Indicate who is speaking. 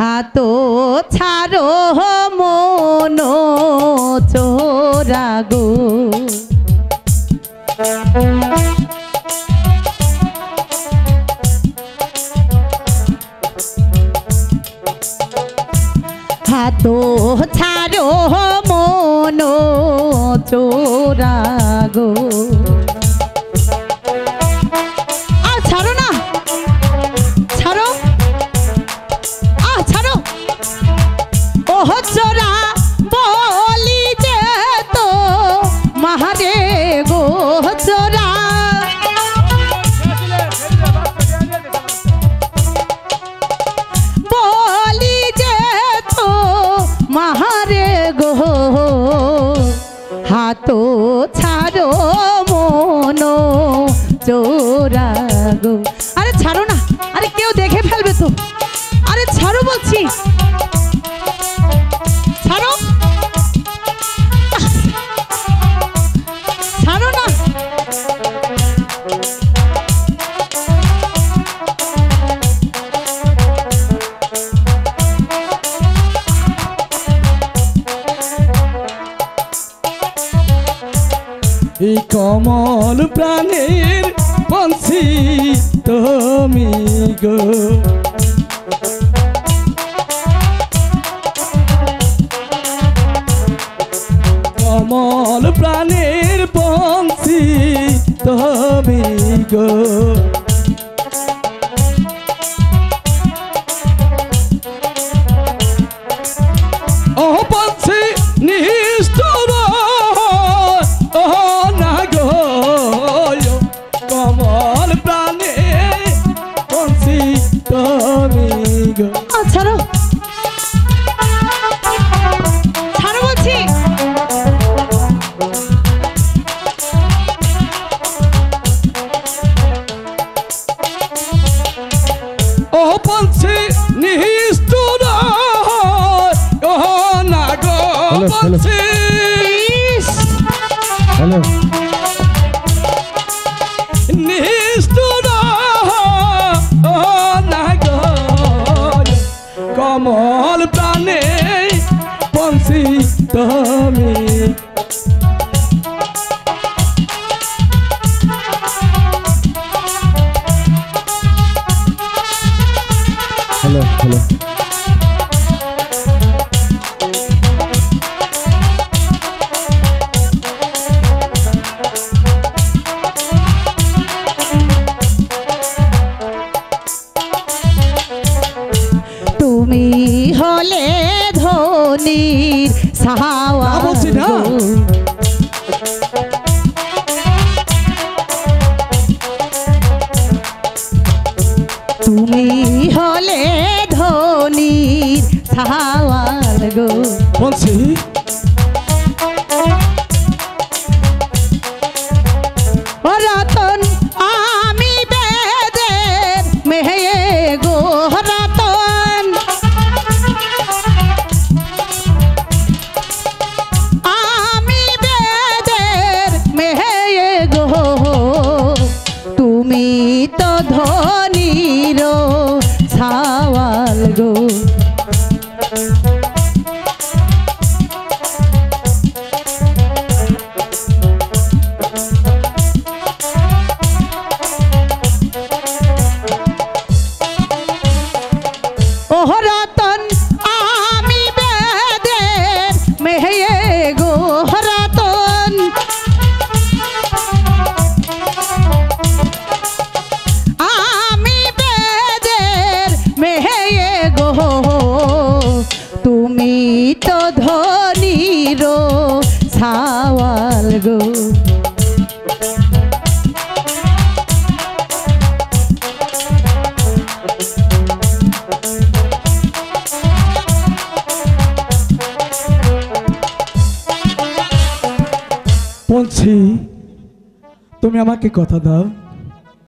Speaker 1: হাতো ছাড়ো মন চোরা গো হাতো ছাড়ো মন চোরা গো আর ছাড়ো না ছাড়ো ছাড়ো ও চোরা বলি যে তো মাহারে গো চোরা বলি যে তো মাহারে গো হাতো ছাড়ো মন চোরা গো আরে ছাড়ো না আরে কেউ দেখে ফেলবে তো আরে ছাড়ো বলছি ছাড়ো ছাড়ো না
Speaker 2: এই কমল প্রাণের বংশী তুমি গো কমল প্রাণের বংশী তুমি গো ও বংশী নিষ্ঠুর কমল প্রাণে বংশী তুমি গো
Speaker 1: ছাড়ো ছাড়ো বলছি
Speaker 2: ও বংশী নিষ্ঠুর ও না গো বংশী নিষ্ঠুর না গো কমল প্রাণে বংশী তুমি হ্যালো হ্যালো
Speaker 1: তুমি হলে ধনির সাহাওয়া তুমি হলে ধনির সাহাওয়াল গো
Speaker 2: বংশী
Speaker 1: ও রতন আমি বেদের মেহে গো রতন আমি বেদের মেহে গো তুমি তো ধনির ছাওয়াল গো রতন আমি বেদের মেহে গো রতন আমি বেদের মেহে গো তুমি তো ধনির ছাওয়াল গো
Speaker 2: বংশী তুমি আমাকে কথা দাও